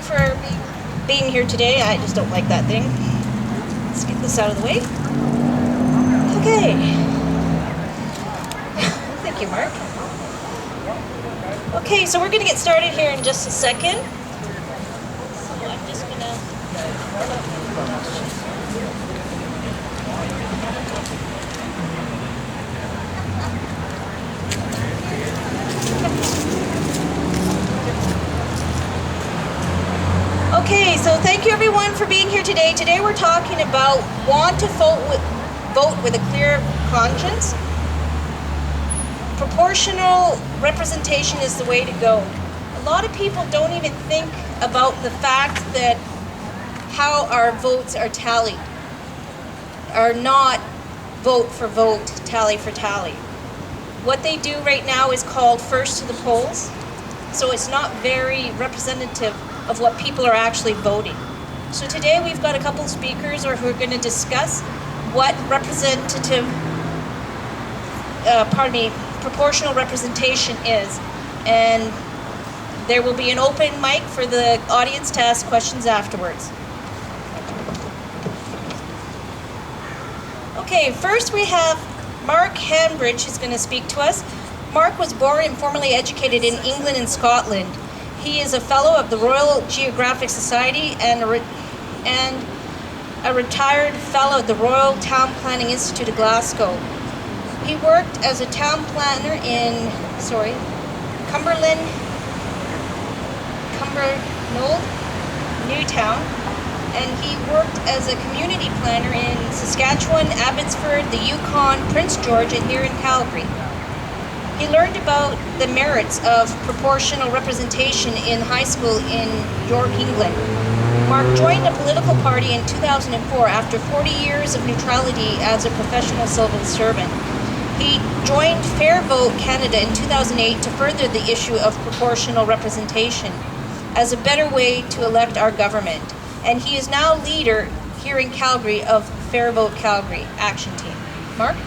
for being here today. I just don't like that thing. Let's get this out of the way. Okay. Thank you, Mark. Okay, so we're going to get started here in just a second. So I'm just going to... Okay, so thank you everyone for being here today. Today we're talking about want to vote with a clear conscience. Proportional representation is the way to go. A lot of people don't even think about the fact that how our votes are tallied, are not vote for vote, tally for tally. What they do right now is called first to the polls, so it's not very representative of what people are actually voting. So today we've got a couple speakers who are going to discuss what proportional representation is, and there will be an open mic for the audience to ask questions afterwards. Okay, first we have Mark Hambridge who's going to speak to us. Mark was born and formerly educated in England and Scotland. He is a fellow of the Royal Geographic Society and a retired fellow at the Royal Town Planning Institute of Glasgow. He worked as a town planner in Cumbernauld, Newtown, and he worked as a community planner in Saskatchewan, Abbotsford, the Yukon, Prince George, and here in Calgary. He learned about the merits of proportional representation in high school in York, England. Mark joined a political party in 2004 after 40 years of neutrality as a professional civil servant. He joined Fair Vote Canada in 2008 to further the issue of proportional representation as a better way to elect our government. And he is now leader here in Calgary of Fair Vote Calgary Action Team. Mark?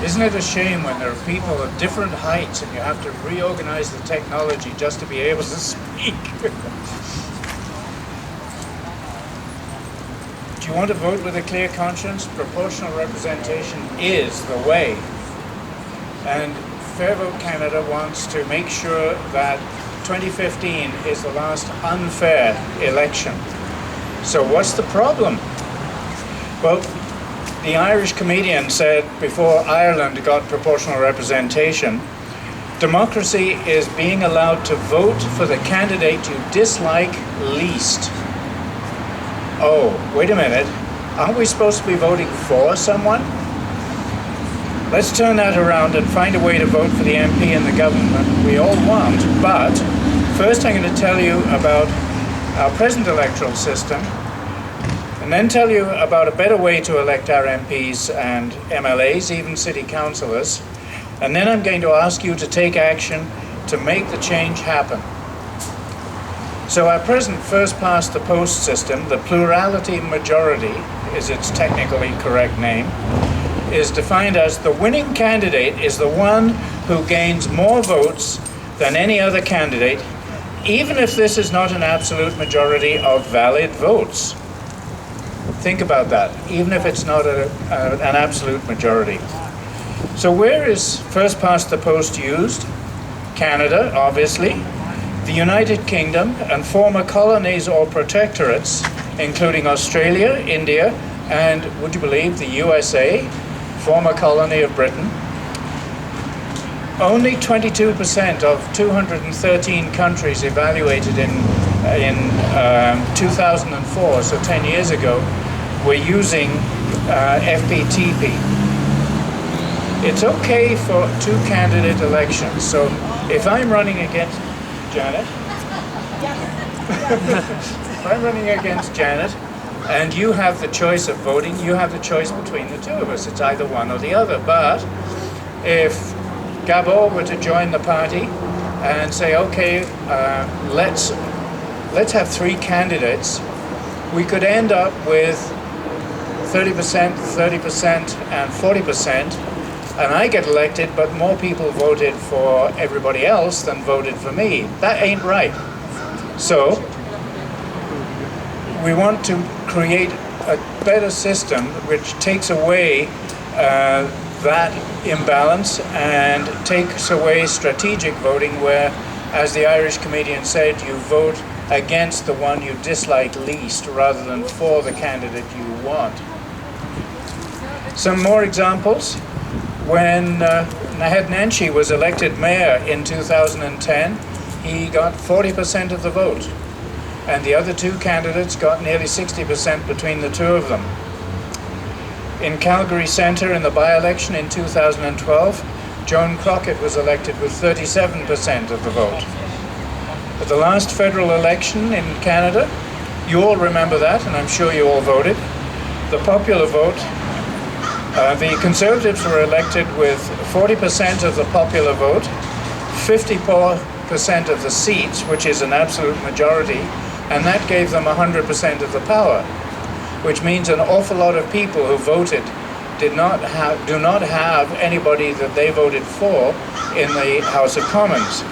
Isn't it a shame when there are people of different heights and you have to reorganize the technology just to be able to speak? Do you want to vote with a clear conscience? Proportional representation is the way. And Fair Vote Canada wants to make sure that 2015 is the last unfair election. So what's the problem? Well, the Irish comedian said before Ireland got proportional representation, democracy is being allowed to vote for the candidate you dislike least. Oh, wait a minute. Aren't we supposed to be voting for someone? Let's turn that around and find a way to vote for the MP and the government we all want. But first I'm going to tell you about our present electoral system, and then tell you about a better way to elect our MPs and MLAs, even city councillors. And then I'm going to ask you to take action to make the change happen. So our present first-past-the-post system, the plurality majority is its technically correct name, is defined as the winning candidate is the one who gains more votes than any other candidate, even if this is not an absolute majority of valid votes. Think about that, even if it's not an absolute majority. So where is first past the post used? Canada, obviously, the United Kingdom and former colonies or protectorates, including Australia, India, and, would you believe, the USA, former colony of Britain. Only 22% of 213 countries evaluated in 2004, so 10 years ago, were using FPTP. It's okay for two-candidate elections. So if I'm running against Janet, if I'm running against Janet, And you have the choice of voting. You have the choice between the two of us. It's either one or the other. But if Gabor were to join the party and say, okay, let's have three candidates, we could end up with 30%, 30%, and 40%, and I get elected, but more people voted for everybody else than voted for me. That ain't right. So we want to create a better system which takes away that imbalance and takes away strategic voting where, as the Irish comedian said, you vote against the one you dislike least rather than for the candidate you want. Some more examples. When Naheed Nenshi was elected mayor in 2010, he got 40% of the vote, and the other two candidates got nearly 60% between the two of them. In Calgary Centre in the by-election in 2012, Joan Crockett was elected with 37% of the vote. At the last federal election in Canada, you all remember that, and I'm sure you all voted. The popular vote, the Conservatives were elected with 40% of the popular vote, 54% of the seats, which is an absolute majority, and that gave them 100% of the power, which means an awful lot of people who voted do not have anybody that they voted for in the House of Commons.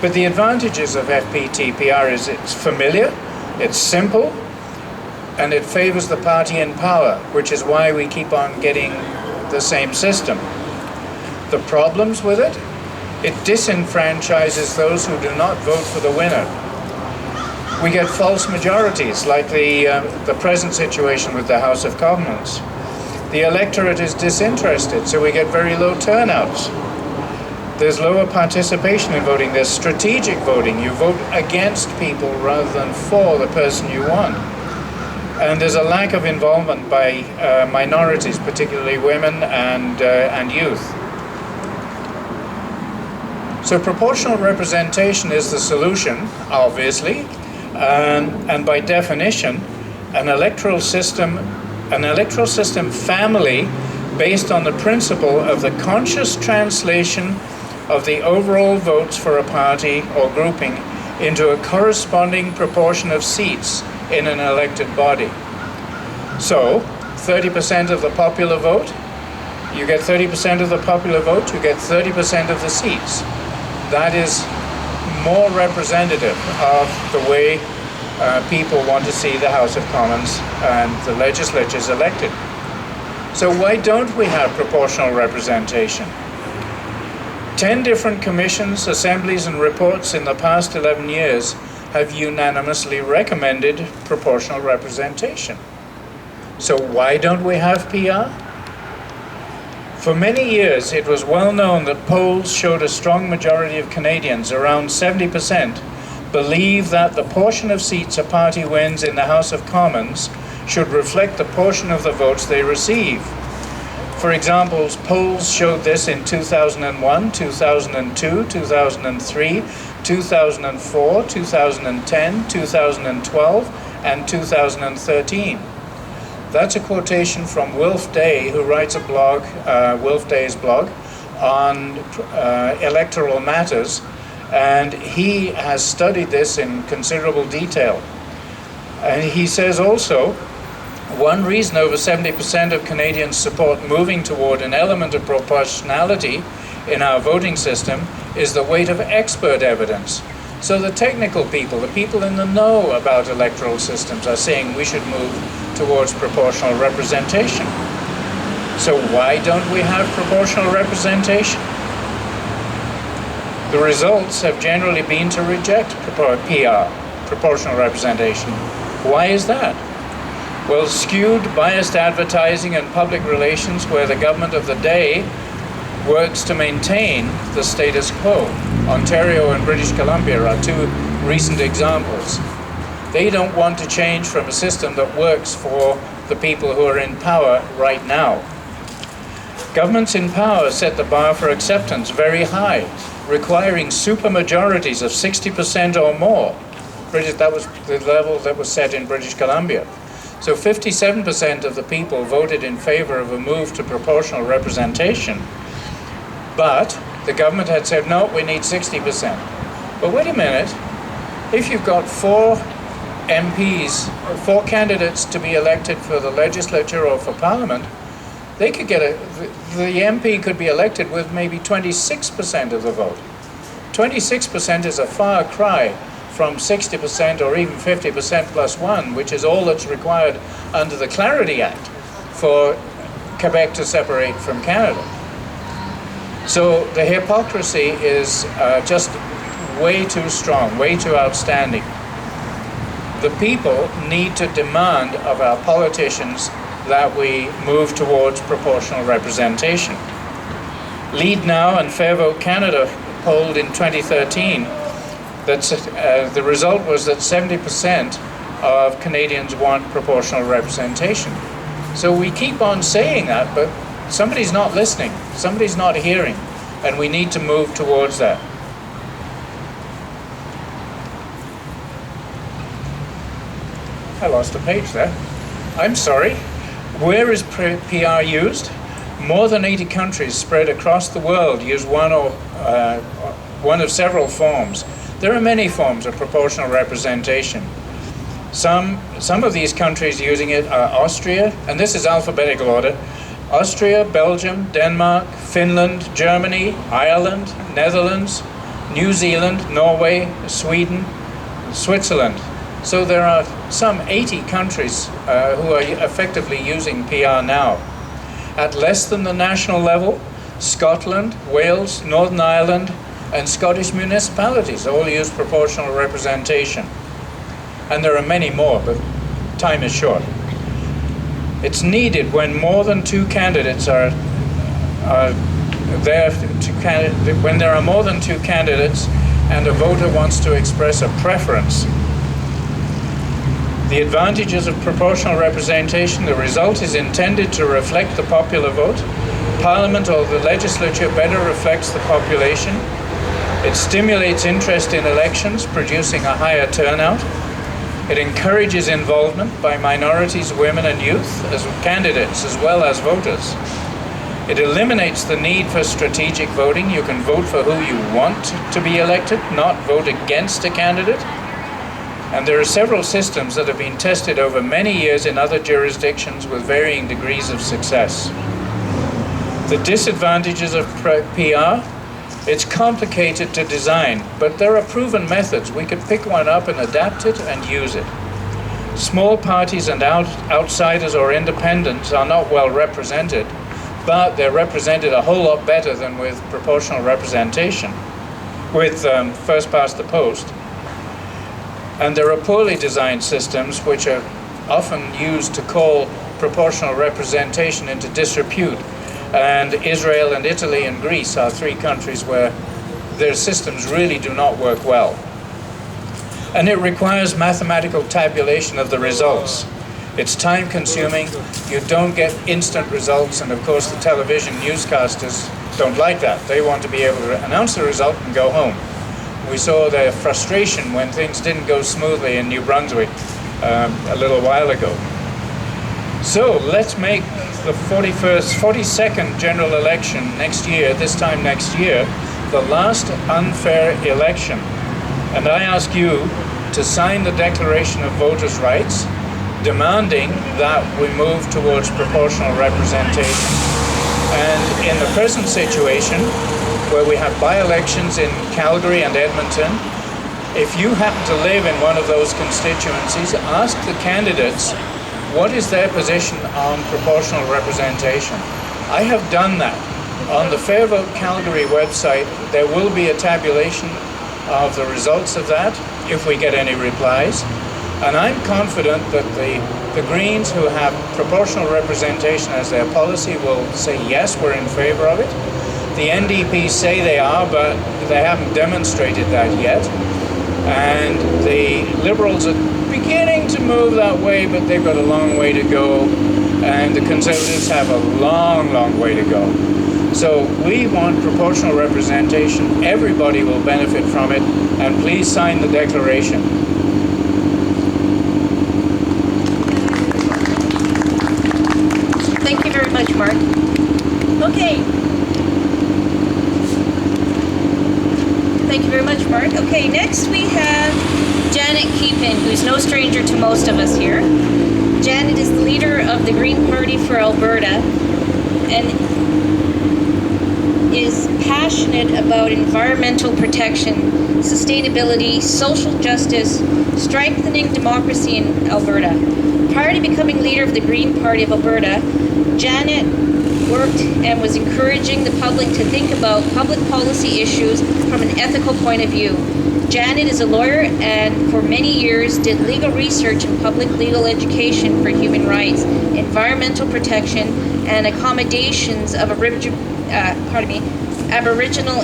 But the advantages of FPT-PR is it's familiar, it's simple, and it favors the party in power, which is why we keep on getting the same system. The problems with it? It disenfranchises those who do not vote for the winner. We get false majorities, like the present situation with the House of Commons. The electorate is disinterested, so we get very low turnouts. There's lower participation in voting. There's strategic voting. You vote against people rather than for the person you want. And there's a lack of involvement by minorities, particularly women and youth. So proportional representation is the solution, obviously, and by definition, an electoral system family based on the principle of the conscious translation of the overall votes for a party or grouping into a corresponding proportion of seats in an elected body. So, 30% of the popular vote, you get 30% of the popular vote, you get 30% of the seats. That is more representative of the way people want to see the House of Commons and the legislatures elected. So why don't we have proportional representation? 10 different commissions, assemblies, and reports in the past 11 years have unanimously recommended proportional representation. So why don't we have PR? For many years, it was well known that polls showed a strong majority of Canadians, around 70%, believe that the portion of seats a party wins in the House of Commons should reflect the portion of the votes they receive. For example, polls showed this in 2001, 2002, 2003, 2004, 2010, 2012, and 2013. That's a quotation from Wilf Day, who writes a blog, Wilf Day's blog, on electoral matters, and he has studied this in considerable detail. And he says also, one reason over 70% of Canadians support moving toward an element of proportionality in our voting system is the weight of expert evidence. So the technical people, the people in the know about electoral systems, are saying we should move towards proportional representation. So why don't we have proportional representation? The results have generally been to reject PR, proportional representation. Why is that? Well, skewed, biased advertising and public relations where the government of the day works to maintain the status quo. Ontario and British Columbia are two recent examples. They don't want to change from a system that works for the people who are in power right now. Governments in power set the bar for acceptance very high, requiring supermajorities of 60% or more. That was the level that was set in British Columbia. So 57% of the people voted in favor of a move to proportional representation, but the government had said, no, we need 60%. But wait a minute, if you've got 4 MPs, 4 candidates to be elected for the legislature or for parliament, they could get the MP could be elected with maybe 26% of the vote. 26% is a far cry from 60% or even 50% plus 1, which is all that's required under the Clarity Act for Quebec to separate from Canada. So the hypocrisy is just way too strong, way too outstanding. The people need to demand of our politicians that we move towards proportional representation. Lead Now and Fair Vote Canada polled in 2013 that the result was that 70% of Canadians want proportional representation. So we keep on saying that, but somebody's not listening, somebody's not hearing, and we need to move towards that. I lost a page there. I'm sorry. Where is PR used? More than 80 countries spread across the world use one of several forms. There are many forms of proportional representation. Some of these countries using it are Austria, and this is alphabetical order: Austria, Belgium, Denmark, Finland, Germany, Ireland, Netherlands, New Zealand, Norway, Sweden, Switzerland. So there are some 80 countries who are effectively using PR now. At less than the national level, Scotland, Wales, Northern Ireland, and Scottish municipalities all use proportional representation. And there are many more, but time is short. It's needed when more than 2 candidates are there when there are more than 2 candidates and a voter wants to express a preference. The advantages of proportional representation: the result is intended to reflect the popular vote. Parliament or the legislature better reflects the population. It stimulates interest in elections, producing a higher turnout. It encourages involvement by minorities, women and youth as candidates as well as voters. It eliminates the need for strategic voting. You can vote for who you want to be elected, not vote against a candidate. And there are several systems that have been tested over many years in other jurisdictions with varying degrees of success. The disadvantages of PR: it's complicated to design, but there are proven methods. We could pick one up and adapt it and use it. Small parties and outsiders or independents are not well represented, but they're represented a whole lot better than with proportional representation, with first past the post. And there are poorly designed systems which are often used to call proportional representation into disrepute. And Israel and Italy and Greece are 3 countries where their systems really do not work well. And it requires mathematical tabulation of the results. It's time consuming, you don't get instant results, and of course the television newscasters don't like that. They want to be able to announce the result and go home. We saw their frustration when things didn't go smoothly in New Brunswick a little while ago. So let's make the 42nd general election next year, this time next year, the last unfair election. And I ask you to sign the Declaration of Voters' Rights, demanding that we move towards proportional representation. And in the present situation, where we have by-elections in Calgary and Edmonton, if you happen to live in one of those constituencies, ask the candidates what is their position on proportional representation. I have done that. On the Fair Vote Calgary website, there will be a tabulation of the results of that, if we get any replies. And I'm confident that the Greens, who have proportional representation as their policy, will say yes, we're in favor of it. The NDP say they are, but they haven't demonstrated that yet. And the Liberals are beginning to move that way, but they've got a long way to go. And the Conservatives have a long, long way to go. So we want proportional representation. Everybody will benefit from it. And please sign the declaration. part. Okay, next we have Janet Keepin, who's no stranger to most of us here. Janet is the leader of the Green Party for Alberta and is passionate about environmental protection, sustainability, social justice, strengthening democracy in Alberta. Prior to becoming leader of the Green Party of Alberta, Janet worked and was encouraging the public to think about public policy issues from an ethical point of view. Janet is a lawyer and for many years did legal research and public legal education for human rights, environmental protection, and accommodations of Aboriginal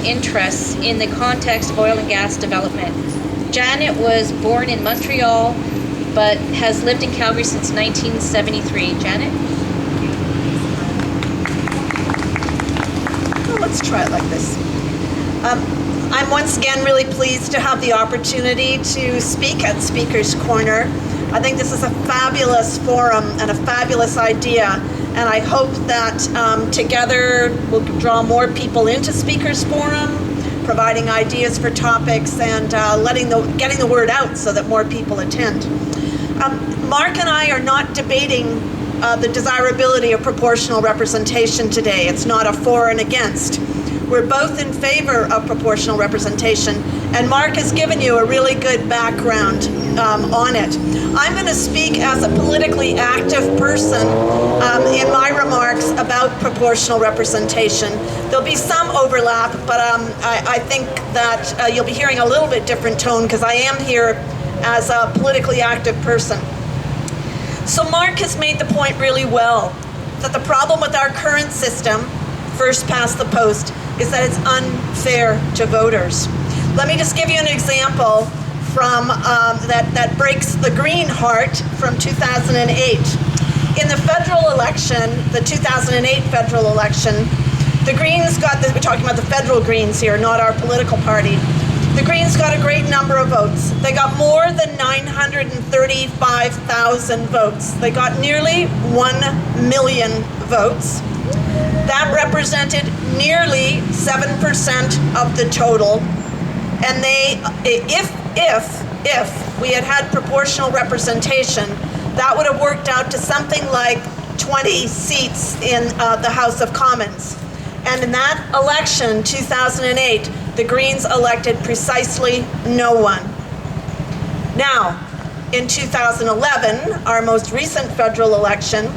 interests in the context of oil and gas development. Janet was born in Montreal but has lived in Calgary since 1973. Janet? Let's try it like this. I'm once again really pleased to have the opportunity to speak at Speaker's Corner. I think this is a fabulous forum and a fabulous idea, and I hope that together we'll draw more people into Speaker's Forum, providing ideas for topics and getting the word out so that more people attend. Mark and I are not debating the desirability of proportional representation today. It's not a for and against. We're both in favor of proportional representation, and Mark has given you a really good background on it. I'm going to speak as a politically active person in my remarks about proportional representation. There'll be some overlap, but I think that you'll be hearing a little bit different tone because I am here as a politically active person. So Mark has made the point really well that the problem with our current system, first past the post, is that it's unfair to voters. Let me just give you an example from that breaks the Green heart from 2008. In the federal election, the 2008 federal election, the Greens got this, we're talking about the federal Greens here, not our political party. The Greens got a great number of votes. They got more than 935,000 votes. They got nearly 1 million votes. That represented nearly 7% of the total. And if we had proportional representation, that would have worked out to something like 20 seats in the House of Commons. And in that election, 2008, the Greens elected precisely no one. Now, in 2011, our most recent federal election,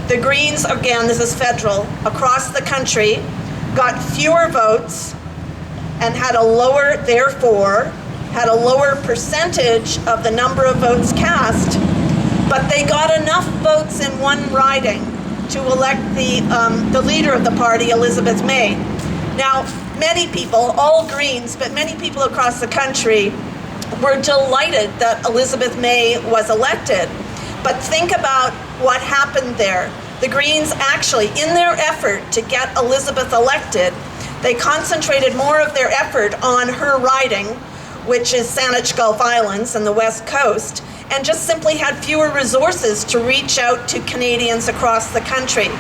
the Greens, again, this is federal, across the country, got fewer votes and had a lower percentage of the number of votes cast, but they got enough votes in one riding to elect the leader of the party, Elizabeth May. Now, many people, all Greens, but many people across the country were delighted that Elizabeth May was elected. But think about what happened there. The Greens actually, in their effort to get Elizabeth elected, they concentrated more of their effort on her riding, which is Saanich Gulf Islands and the West Coast, and just simply had fewer resources to reach out to Canadians across the country.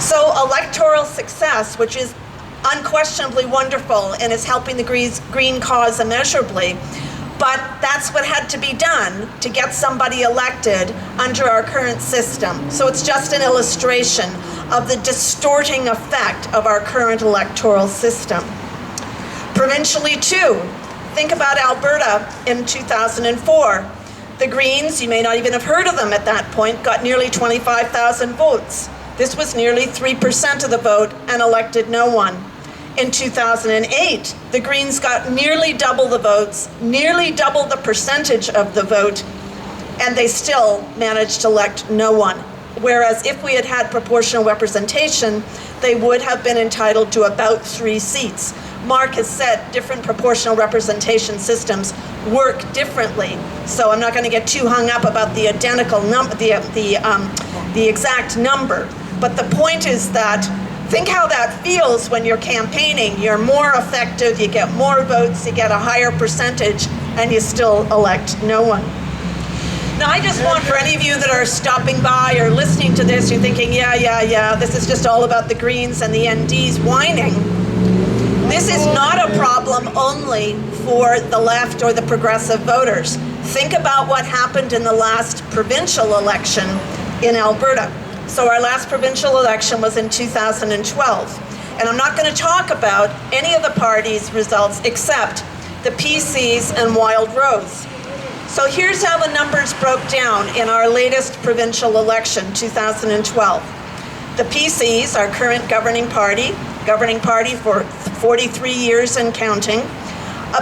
So electoral success, which is unquestionably wonderful and is helping the Green cause immeasurably, but that's what had to be done to get somebody elected under our current system. So it's just an illustration of the distorting effect of our current electoral system. Provincially too, think about Alberta in 2004. The Greens, you may not even have heard of them at that point, got nearly 25,000 votes. This was nearly 3% of the vote and elected no one. In 2008, the Greens got nearly double the votes, nearly double the percentage of the vote, and they still managed to elect no one. Whereas if we had had proportional representation, they would have been entitled to about 3 seats. Mark has said different proportional representation systems work differently, so I'm not going to get too hung up about the identical number, the exact number. But the point is that think how that feels when you're campaigning. You're more effective, you get more votes, you get a higher percentage, and you still elect no one. Now, I just want for any of you that are stopping by or listening to this, you're thinking, yeah, this is just all about the Greens and the NDs whining. This is not a problem only for the left or the progressive voters. Think about what happened in the last provincial election in Alberta. So our last provincial election was in 2012. And I'm not going to talk about any of the parties' results except the PCs and Wild Rose. So here's how the numbers broke down in our latest provincial election, 2012. The PCs, our current governing party for 43 years and counting,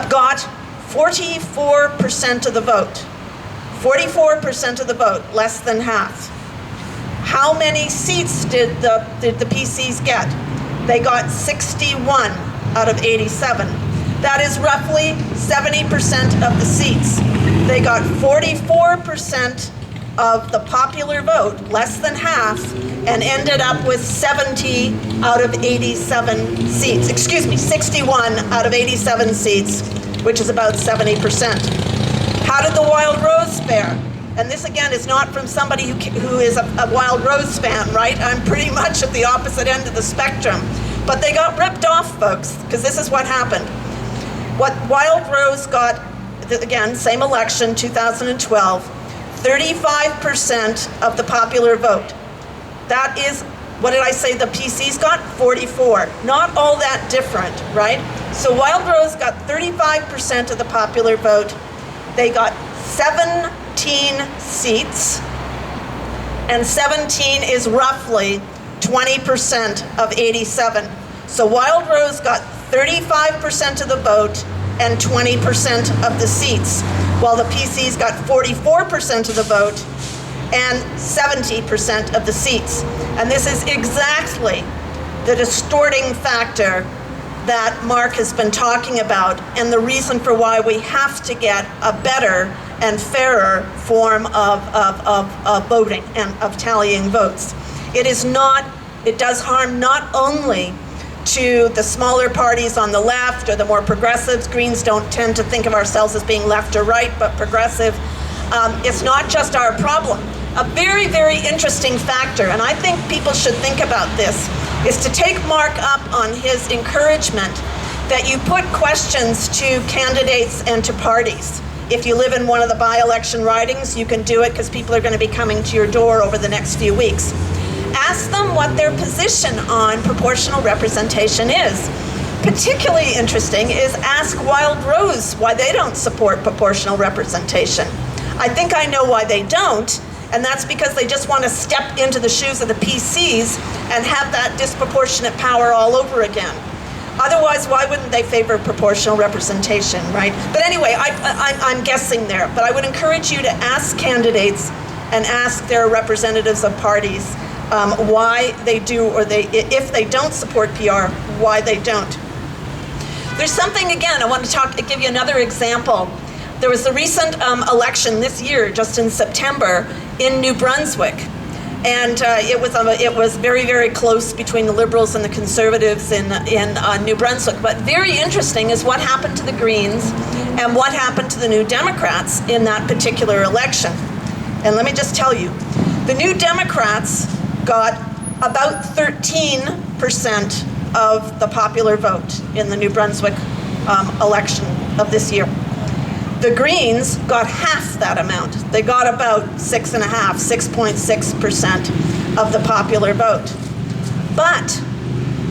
got 44% of the vote. 44% of the vote, less than half. How many seats did the PCs get? They got 61 out of 87. That is roughly 70% of the seats. They got 44% of the popular vote, less than half, and ended up with 70 out of 87 seats. 61 out of 87 seats, which is about 70%. How did the Wild Rose fare? And this, again, is not from somebody who is a Wild Rose fan, right? I'm pretty much at the opposite end of the spectrum. But they got ripped off, folks, because this is what happened. What Wild Rose got, again, same election, 2012, 35% of the popular vote. That is, what did I say the PCs got? 44. Not all that different, right? So Wild Rose got 35% of the popular vote. They got 17 seats, and 17 is roughly 20% of 87. So Wild Rose got 35% of the vote and 20% of the seats, while the PCs got 44% of the vote and 70% of the seats. And this is exactly the distorting factor that Mark has been talking about, and the reason for why we have to get a better and fairer form of voting and of tallying votes. It does harm not only to the smaller parties on the left or the more progressives. Greens don't tend to think of ourselves as being left or right, but progressive. It's not just our problem. A very, very interesting factor, and I think people should think about this, is to take Mark up on his encouragement that you put questions to candidates and to parties. If you live in one of the by-election ridings, you can do it because people are going to be coming to your door over the next few weeks. Ask them what their position on proportional representation is. Particularly interesting is ask Wild Rose why they don't support proportional representation. I think I know why they don't, and that's because they just want to step into the shoes of the PCs and have that disproportionate power all over again. Otherwise, why wouldn't they favor proportional representation, right? But anyway, I'm guessing there. But I would encourage you to ask candidates and ask their representatives of parties why they do, or if they don't support PR, why they don't. There's something, again, I want to give you another example. There was the recent election this year, just in September, in New Brunswick. And it was very, very close between the Liberals and the Conservatives in New Brunswick. But very interesting is what happened to the Greens and what happened to the New Democrats in that particular election. And let me just tell you, the New Democrats got about 13% of the popular vote in the New Brunswick election of this year. The Greens got half that amount. They got about 6.6% of the popular vote. But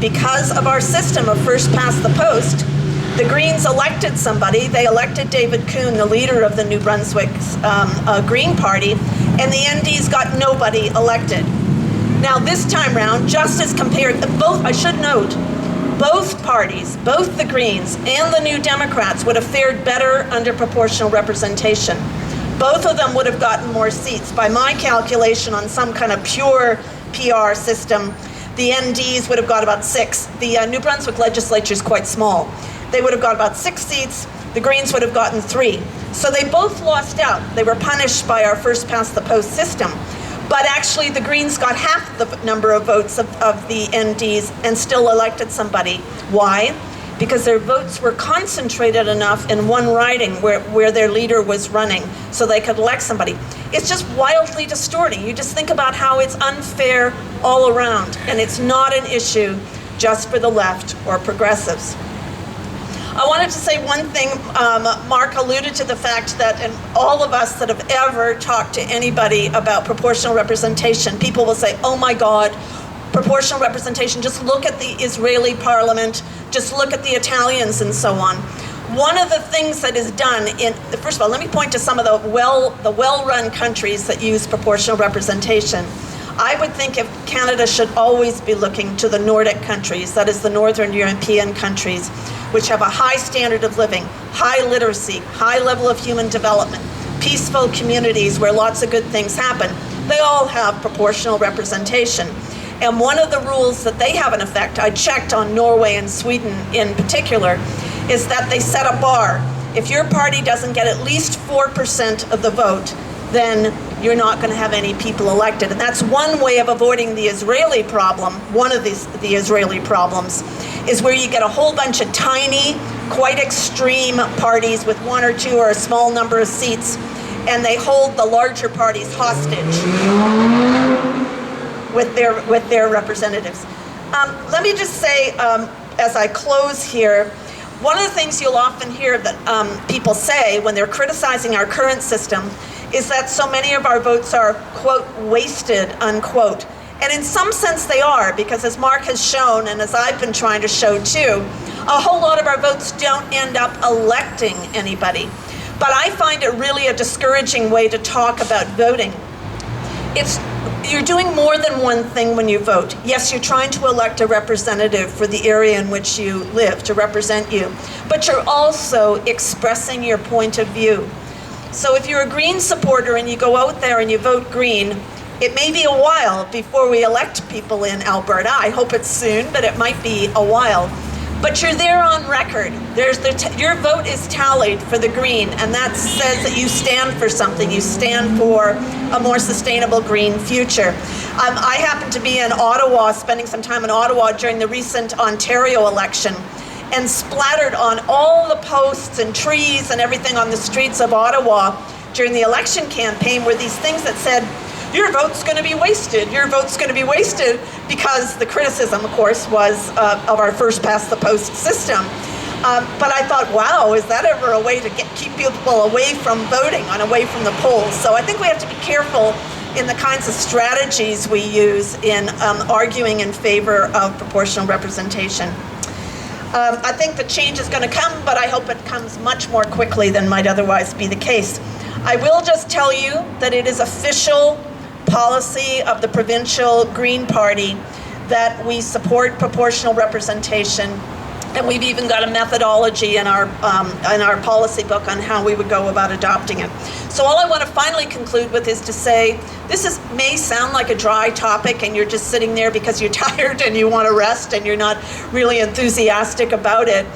because of our system of first past the post, the Greens elected somebody. They elected David Kuhn, the leader of the New Brunswick Green Party, and the NDs got nobody elected. Now this time round, just as compared, I should note, both parties, both the Greens and the New Democrats, would have fared better under proportional representation. Both of them would have gotten more seats. By my calculation, on some kind of pure PR system, the NDs would have got about 6. The New Brunswick legislature is quite small. They would have got about 6 seats. The Greens would have gotten 3. So they both lost out. They were punished by our first past the post system. But actually, the Greens got half the number of votes of the NDs and still elected somebody. Why? Because their votes were concentrated enough in one riding where their leader was running, so they could elect somebody. It's just wildly distorting. You just think about how it's unfair all around, and it's not an issue just for the left or progressives. I wanted to say one thing. Mark alluded to the fact that in all of us that have ever talked to anybody about proportional representation, people will say, oh my God, proportional representation, just look at the Israeli parliament, just look at the Italians and so on. One of the things that is done first of all, let me point to some of the well-run countries that use proportional representation. I would think if Canada should always be looking to the Nordic countries, that is the Northern European countries, which have a high standard of living, high literacy, high level of human development, peaceful communities where lots of good things happen. They all have proportional representation. And one of the rules that they have in effect, I checked on Norway and Sweden in particular, is that they set a bar. If your party doesn't get at least 4% of the vote, then you're not going to have any people elected. And that's one way of avoiding the Israeli problem. One of the Israeli problems is where you get a whole bunch of tiny, quite extreme parties with one or two or a small number of seats, and they hold the larger parties hostage with their representatives. Let me just say, as I close here, one of the things you'll often hear that people say when they're criticizing our current system is that so many of our votes are, quote, wasted, unquote. And in some sense they are, because as Mark has shown, and as I've been trying to show too, a whole lot of our votes don't end up electing anybody. But I find it really a discouraging way to talk about voting. You're doing more than one thing when you vote. Yes, you're trying to elect a representative for the area in which you live to represent you, but you're also expressing your point of view. So if you're a Green supporter and you go out there and you vote Green, it may be a while before we elect people in Alberta. I hope it's soon, but it might be a while. But you're there on record. Your vote is tallied for the Green, and that says that you stand for something. You stand for a more sustainable green future. I happened to be in Ottawa, spending some time in Ottawa during the recent Ontario election, and splattered on all the posts and trees and everything on the streets of Ottawa during the election campaign were these things that said, your vote's going to be wasted, your vote's going to be wasted, because the criticism, of course, was of our first past the post system. But I thought, wow, is that ever a way to keep people away from voting and away from the polls? So I think we have to be careful in the kinds of strategies we use in arguing in favor of proportional representation. I think the change is going to come, but I hope it comes much more quickly than might otherwise be the case. I will just tell you that it is official policy of the provincial Green Party that we support proportional representation, and we've even got a methodology in our policy book on how we would go about adopting it. So all I want to finally conclude with is to say, this may sound like a dry topic and you're just sitting there because you're tired and you want to rest and you're not really enthusiastic about it,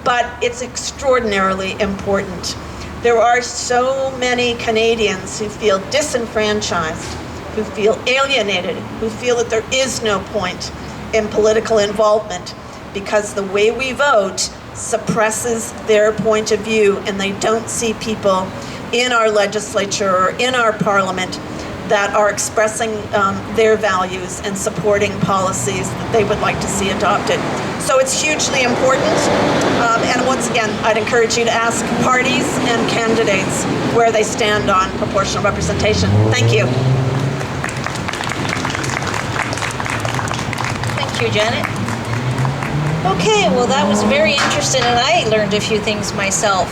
but it's extraordinarily important. There are so many Canadians who feel disenfranchised, who feel alienated, who feel that there is no point in political involvement because the way we vote suppresses their point of view, and they don't see people in our legislature or in our parliament that are expressing their values and supporting policies that they would like to see adopted. So it's hugely important. And once again, I'd encourage you to ask parties and candidates where they stand on proportional representation. Thank you. Thank you, Janet. Okay, well that was very interesting, and I learned a few things myself.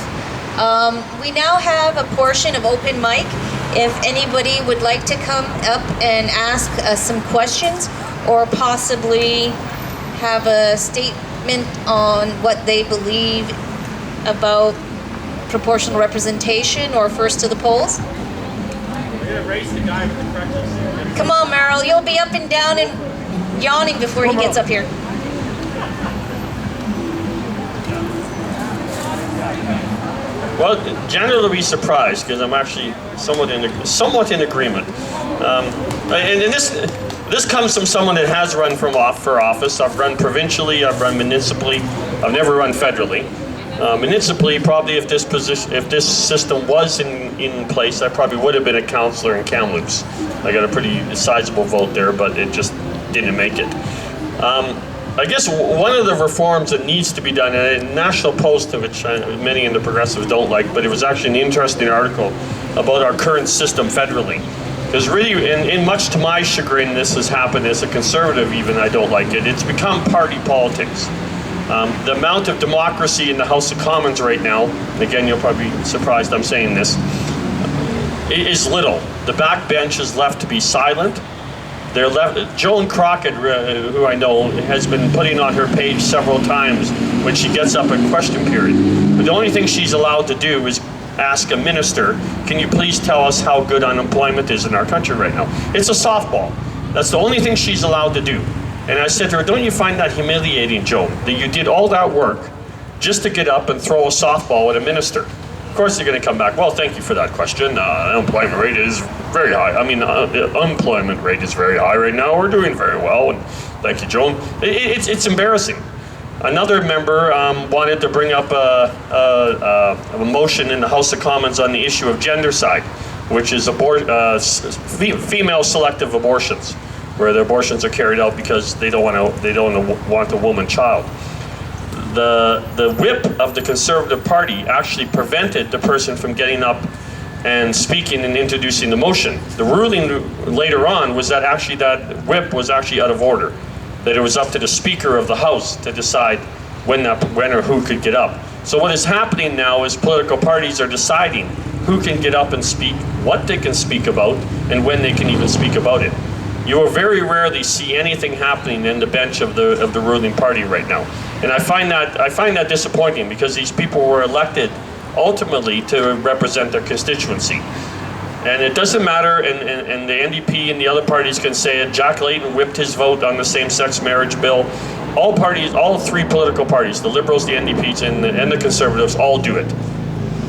We now have a portion of open mic. If anybody would like to come up and ask some questions, or possibly have a statement on what they believe about proportional representation or first to the polls. We're going to race the guy with the freckles. Come on, Meryl, you'll be up and down and yawning before he gets up here. Well, Janet will be surprised because I'm actually somewhat in agreement. And this comes from someone that has run for office. I've run provincially, I've run municipally, I've never run federally. Municipally, probably if this system was in place, I probably would have been a councillor in Kamloops. I got a pretty sizable vote there, but it just didn't make it. I guess one of the reforms that needs to be done, and a National Post, which many in the Progressives don't like, but it was actually an interesting article about our current system federally. Because really, in much to my chagrin, this has happened as a Conservative even, I don't like it. It's become party politics. The amount of democracy in the House of Commons right now, and again, you'll probably be surprised I'm saying this, is little. The backbench is left to be silent. They're left. Joan Crockett, who I know, has been putting on her page several times when she gets up at question period. But the only thing she's allowed to do is ask a minister, can you please tell us how good unemployment is in our country right now? It's a softball. That's the only thing she's allowed to do. And I said to her, don't you find that humiliating, Joan, that you did all that work just to get up and throw a softball at a minister? Of course they're going to come back, well, thank you for that question. Unemployment rate is very high. I mean, unemployment rate is very high right now. We're doing very well. And thank you, Joan. It's embarrassing. Another member wanted to bring up a motion in the House of Commons on the issue of gendercide, which is female selective abortions, where the abortions are carried out because they don't want a woman child. The whip of the Conservative Party actually prevented the person from getting up and speaking and introducing the motion. The ruling later on was that actually that whip was actually out of order, that it was up to the Speaker of the House to decide when or who could get up. So what is happening now is political parties are deciding who can get up and speak, what they can speak about, and when they can even speak about it. You will very rarely see anything happening in the bench of the ruling party right now. And I find that disappointing, because these people were elected ultimately to represent their constituency. And it doesn't matter, and the NDP and the other parties can say it, Jack Layton whipped his vote on the same-sex marriage bill. All parties, all three political parties, the Liberals, the NDPs, and the Conservatives, all do it.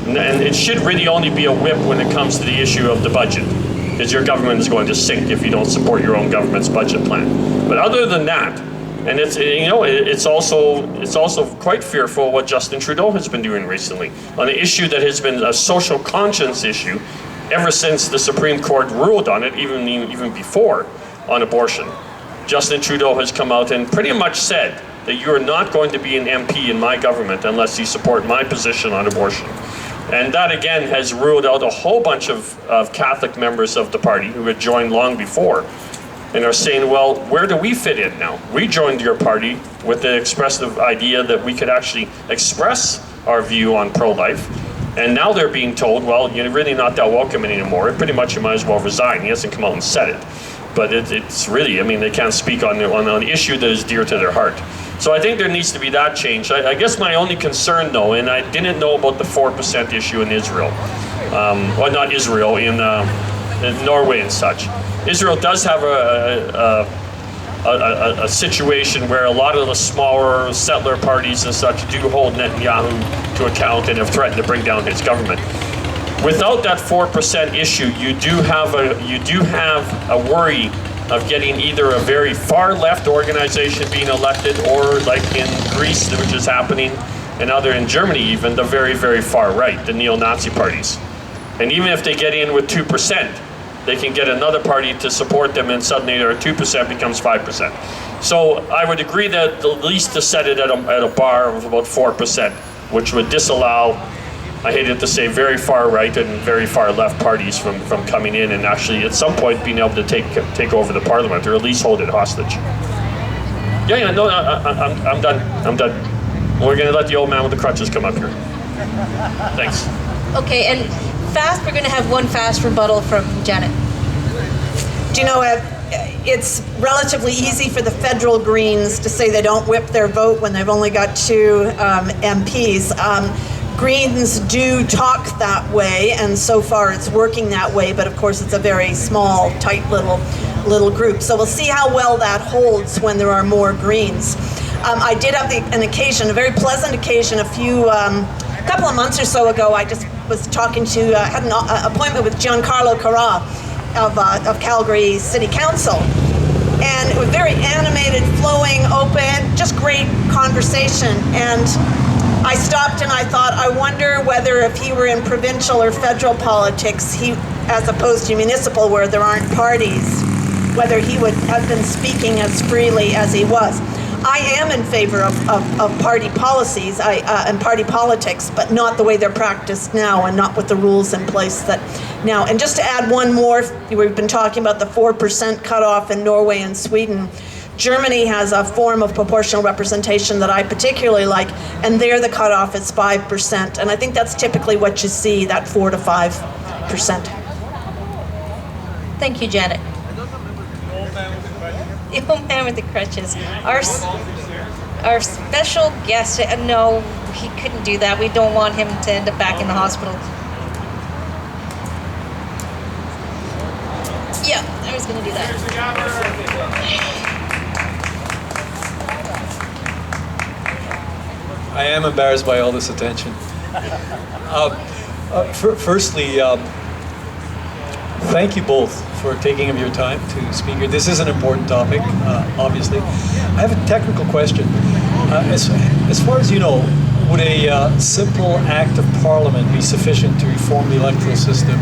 And it should really only be a whip when it comes to the issue of the budget, because your government is going to sink if you don't support your own government's budget plan. But other than that, and it's also quite fearful what Justin Trudeau has been doing recently on an issue that has been a social conscience issue ever since the Supreme Court ruled on it, even before, on abortion. Justin Trudeau has come out and pretty much said that you are not going to be an MP in my government unless you support my position on abortion. And that again has ruled out a whole bunch of Catholic members of the party who had joined long before and are saying, well, where do we fit in now? We joined your party with the expressive idea that we could actually express our view on pro-life. And now they're being told, well, you're really not that welcome anymore. Pretty much you might as well resign. He hasn't come out and said it. But it's really, I mean, they can't speak on an issue that is dear to their heart. So I think there needs to be that change. I guess my only concern, though, and I didn't know about the 4% issue in Israel. Well, not Israel, in Norway and such. Israel does have a situation where a lot of the smaller settler parties and such do hold Netanyahu to account and have threatened to bring down his government. Without that 4% issue, you do have a worry of getting either a very far left organization being elected, or like in Greece, which is happening, and in Germany even, the very, very far right, the neo-Nazi parties. And even if they get in with 2%, they can get another party to support them, and suddenly their 2% becomes 5%. So I would agree that at least to set it at a bar of about 4%, which would disallow, I hated to say, very far right and very far left parties from coming in and actually at some point being able to take over the parliament, or at least hold it hostage. No, I'm done. We're going to let the old man with the crutches come up here. Thanks. Okay, and we're going to have one fast rebuttal from Janet. Do you know, it's relatively easy for the federal Greens to say they don't whip their vote when they've only got 2 MPs. Greens do talk that way, and so far it's working that way, but of course it's a very small, tight little group. So we'll see how well that holds when there are more Greens. I did have an occasion, a very pleasant occasion, a couple of months or so ago. I just was talking to, had an appointment with Giancarlo Carra of Calgary City Council. And it was very animated, flowing, open, just great conversation. And I stopped and I thought, I wonder whether if he were in provincial or federal politics, as opposed to municipal where there aren't parties, whether he would have been speaking as freely as he was. I am in favor of party policies and party politics, but not the way they're practiced now and not with the rules in place that now. And just to add one more, we've been talking about the 4% cutoff in Norway and Sweden. Germany has a form of proportional representation that I particularly like, and there the cutoff is 5%. And I think that's typically what you see, that 4 to 5%. Thank you, Janet. The old man with the crutches. Our special guest, no, he couldn't do that. We don't want him to end up back in the hospital. Yeah, I was going to do that. I am embarrassed by all this attention. Firstly, thank you both for taking of your time to speak here. This is an important topic, obviously. I have a technical question. As far as you know, would a simple act of Parliament be sufficient to reform the electoral system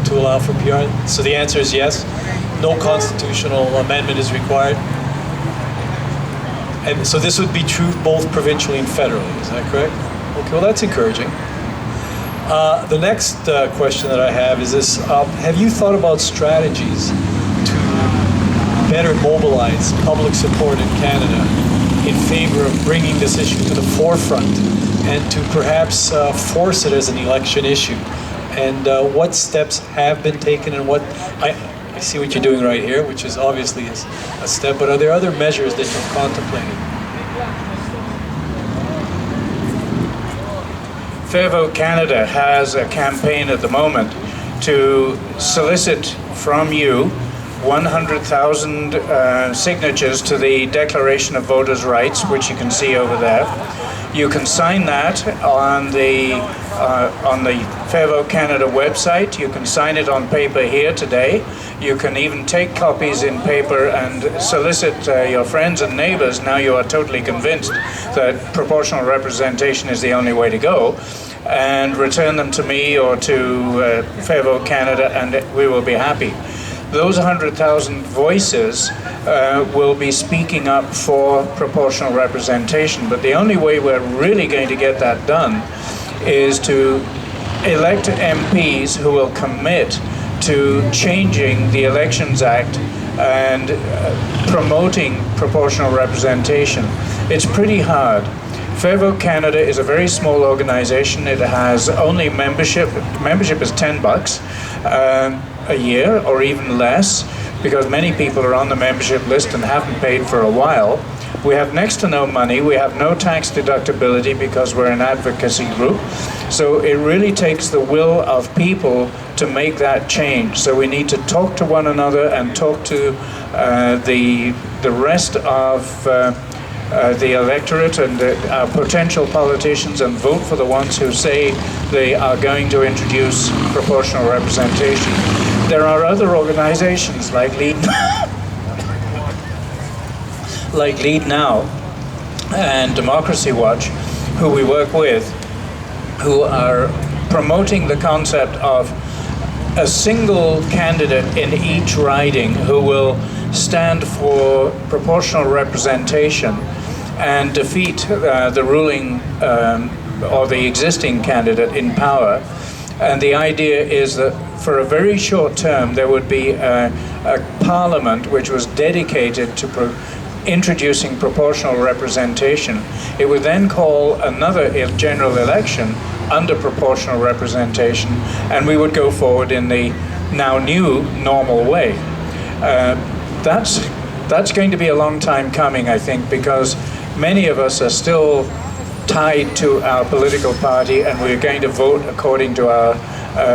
to allow for BIR? So the answer is yes. No constitutional amendment is required. And so this would be true both provincially and federally, is that correct? Okay, well that's encouraging. The next question that I have is this, have you thought about strategies to better mobilize public support in Canada in favor of bringing this issue to the forefront and to perhaps force it as an election issue? And what steps have been taken and what, I see what you're doing right here, which is obviously a step, but are there other measures that you've contemplated? Fair Vote Canada has a campaign at the moment to solicit from you 100,000 signatures to the Declaration of Voters' Rights, which you can see over there. You can sign that on the Fair Vote Canada website. You can sign it on paper here today. You can even take copies in paper and solicit your friends and neighbors. Now you are totally convinced that proportional representation is the only way to go, and return them to me or to Fair Vote Canada, and we will be happy. Those 100,000 voices will be speaking up for proportional representation, but the only way we're really going to get that done is to elect MPs who will commit to changing the Elections Act and promoting proportional representation. It's pretty hard. Fair Vote Canada is a very small organization. It has only membership. Membership is $10 a year or even less, because many people are on the membership list and haven't paid for a while. We have next to no money. We have no tax deductibility because we're an advocacy group. So it really takes the will of people to make that change. So we need to talk to one another and talk to the rest of the electorate and our potential politicians, and vote for the ones who say they are going to introduce proportional representation. There are other organizations like Lead Now and Democracy Watch, who we work with, who are promoting the concept of a single candidate in each riding who will stand for proportional representation and defeat the ruling or the existing candidate in power. And the idea is that for a very short term there would be a parliament which was dedicated to introducing proportional representation. It would then call another general election under proportional representation, and we would go forward in the now new normal way. That's going to be a long time coming, I think, because many of us are still tied to our political party, and we're going to vote according to our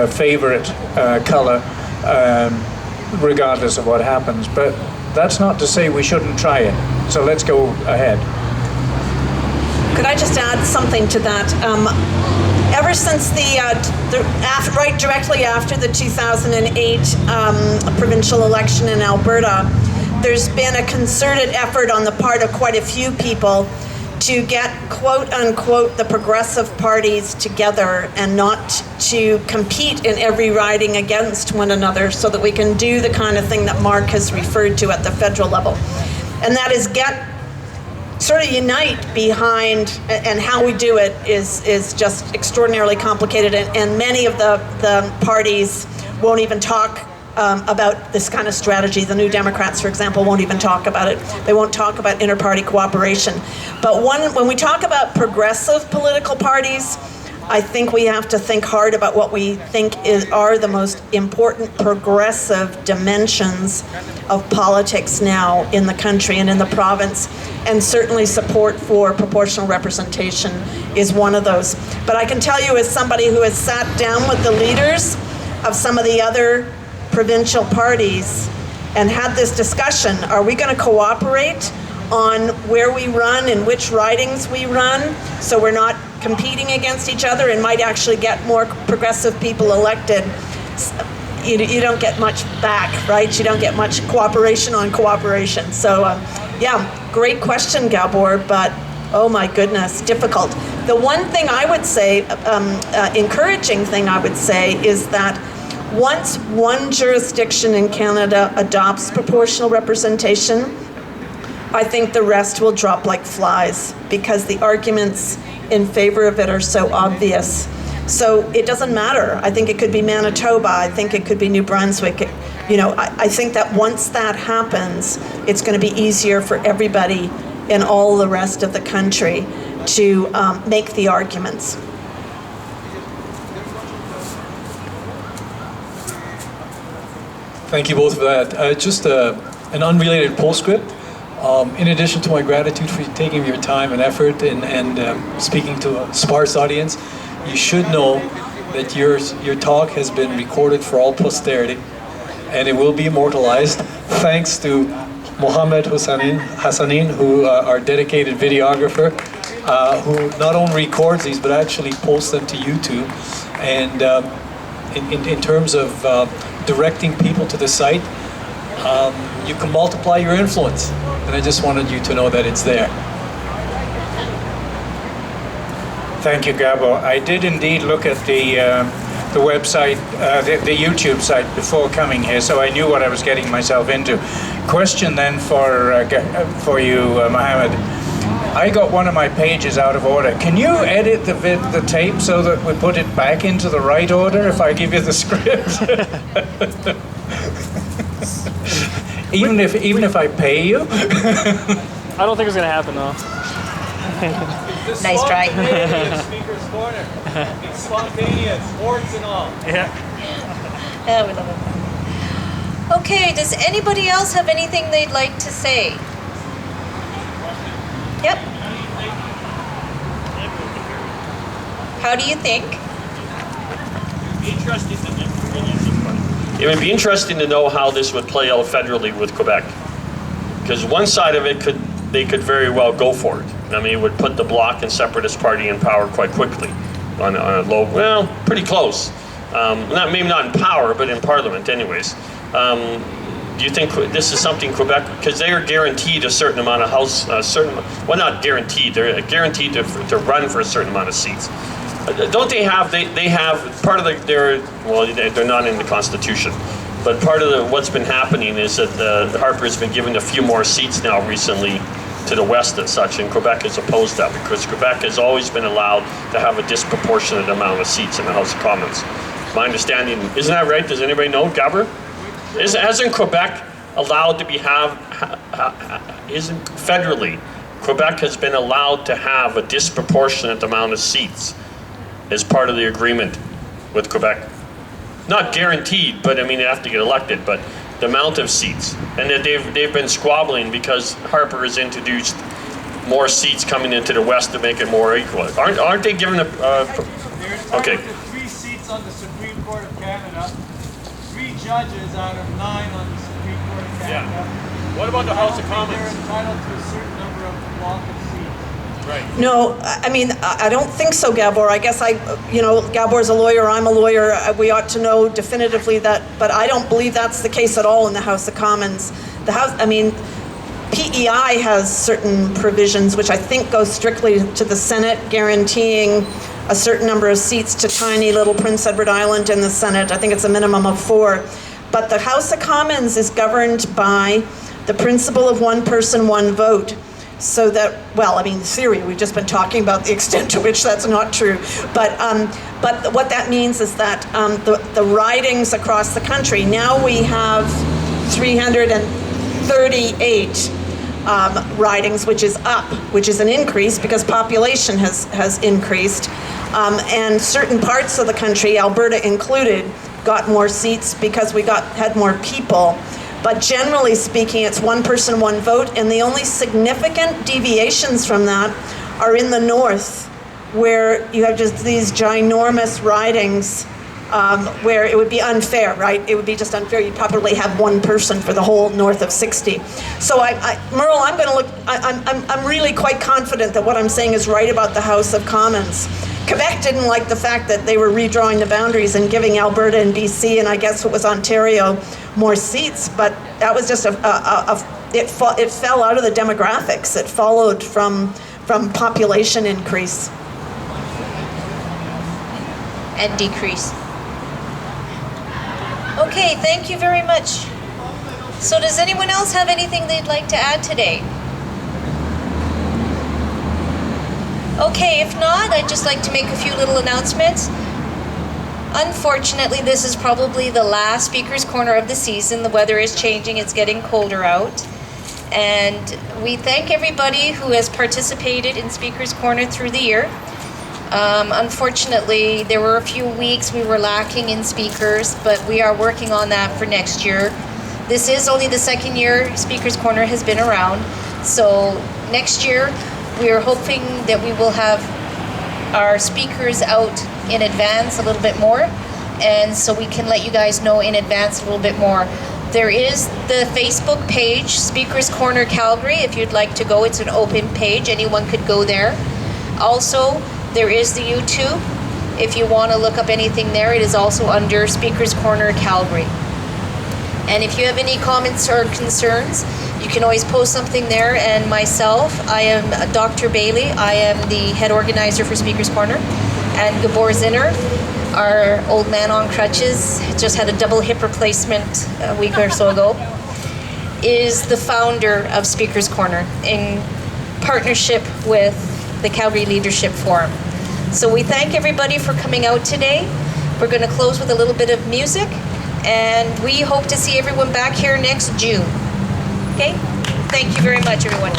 favorite color, regardless of what happens. But that's not to say we shouldn't try it. So let's go ahead. Could I just add something to that? Ever since right directly after the 2008 provincial election in Alberta, there's been a concerted effort on the part of quite a few people to get, quote unquote, the progressive parties together and not to compete in every riding against one another, so that we can do the kind of thing that Mark has referred to at the federal level. And that is get sort of unite behind, and how we do it is just extraordinarily complicated, and many of the parties won't even talk about this kind of strategy. The New Democrats, for example, won't even talk about it. They won't talk about inter-party cooperation. But when we talk about progressive political parties, I think we have to think hard about what we think are the most important progressive dimensions of politics now in the country and in the province. And certainly support for proportional representation is one of those. But I can tell you, as somebody who has sat down with the leaders of some of the other provincial parties and had this discussion, are we going to cooperate on where we run and which ridings we run, so we're not competing against each other and might actually get more progressive people elected? You don't get much back, right? You don't get much cooperation on cooperation. So yeah, great question, Gabor, but oh my goodness, difficult. The one thing I would say, encouraging thing I would say, is that once one jurisdiction in Canada adopts proportional representation, I think the rest will drop like flies, because the arguments in favor of it are so obvious. So it doesn't matter. I think it could be Manitoba. I think it could be New Brunswick. I think that once that happens, it's going to be easier for everybody in all the rest of the country to make the arguments. Thank you both for that. Just an unrelated postscript. In addition to my gratitude for taking your time and effort and speaking to a sparse audience, you should know that your talk has been recorded for all posterity, and it will be immortalized thanks to Mohammed Hassanin, who our dedicated videographer, who not only records these but actually posts them to YouTube. And in terms of directing people to the site, you can multiply your influence. And I just wanted you to know that it's there. Thank you, Gabo. I did indeed look at the website, the YouTube site before coming here, so I knew what I was getting myself into. Question then for you, Mohammed. I got one of my pages out of order. Can you edit the tape so that we put it back into the right order if I give you the script? Even if I pay you? I don't think it's gonna happen though. Nice try. Speaker's Corner. It's spontaneous, sports and all. Yeah. Yeah, we love it. Okay, does anybody else have anything they'd like to say? Yep. How do you think? It would be interesting to know how this would play out federally with Quebec, because one side of it they could very well go for it. I mean, it would put the Bloc and Separatist Party in power quite quickly, on a low, well, pretty close. Maybe not in power, but in Parliament, anyways. Do you think this is something Quebec, because they are guaranteed a certain amount of House, well, not guaranteed, they're guaranteed to run for a certain amount of seats. Don't they have, they have part of they're not in the Constitution, but part of what's been happening is that Harper's been given a few more seats now recently to the west and such, and Quebec has opposed that, because Quebec has always been allowed to have a disproportionate amount of seats in the House of Commons. My understanding, isn't that right? Does anybody know, Gabber? Hasn't Quebec allowed to isn't federally, Quebec has been allowed to have a disproportionate amount of seats as part of the agreement with Quebec. Not guaranteed, but I mean, they have to get elected, but the amount of seats. And that they've been squabbling because Harper has introduced more seats coming into the west to make it more equal. Aren't they given There's okay. 3 seats on the Supreme Court of Canada, 3 judges out of 9 on the Supreme Court of Canada. Yeah. What about the House of Commons? They're entitled to a certain number of block of seats. Right. No, I mean, I don't think so, Gabor. I guess Gabor's a lawyer, I'm a lawyer. We ought to know definitively that, but I don't believe that's the case at all in the House of Commons. PEI has certain provisions which I think go strictly to the Senate, guaranteeing a certain number of seats to tiny little Prince Edward Island in the Senate. I think it's a minimum of 4. But the House of Commons is governed by the principle of one person, one vote. so that, well, I mean, theory, we've just been talking about the extent to which that's not true. But what that means is that the ridings across the country, now we have 338 ridings, which is up, which is an increase because population has increased. And certain parts of the country, Alberta included, got more seats because we had more people. But generally speaking, it's one person, one vote, and the only significant deviations from that are in the north, where you have just these ginormous ridings, where it would be unfair, right? It would be just unfair. You'd probably have one person for the whole north of 60. So Merle, I'm going to look. I'm really quite confident that what I'm saying is right about the House of Commons. Quebec didn't like the fact that they were redrawing the boundaries and giving Alberta and BC, and I guess it was Ontario, more seats, but that was just it fell out of the demographics. It followed from population increase. And decrease. Okay, thank you very much. So does anyone else have anything they'd like to add today? Okay, if not, I'd just like to make a few little announcements. Unfortunately, this is probably the last Speaker's Corner of the season. The weather is changing, it's getting colder out. And we thank everybody who has participated in Speaker's Corner through the year. Unfortunately, there were a few weeks we were lacking in speakers, but we are working on that for next year. This is only the second year Speaker's Corner has been around. So next year, we are hoping that we will have our speakers out in advance a little bit more, and so we can let you guys know in advance a little bit more. There is the Facebook page, Speaker's Corner Calgary. If you'd like to go, it's an open page. Anyone could go there. Also, there is the YouTube. If you want to look up anything there, it is also under Speaker's Corner Calgary. And if you have any comments or concerns, you can always post something there. And myself, I am Dr. Bailey. I am the head organizer for Speaker's Corner. And Gabor Zinner, our old man on crutches, just had a double hip replacement a week or so ago, is the founder of Speaker's Corner in partnership with the Calgary Leadership Forum. So we thank everybody for coming out today. We're going to close with a little bit of music, and we hope to see everyone back here next June. Okay? Thank you very much, everyone.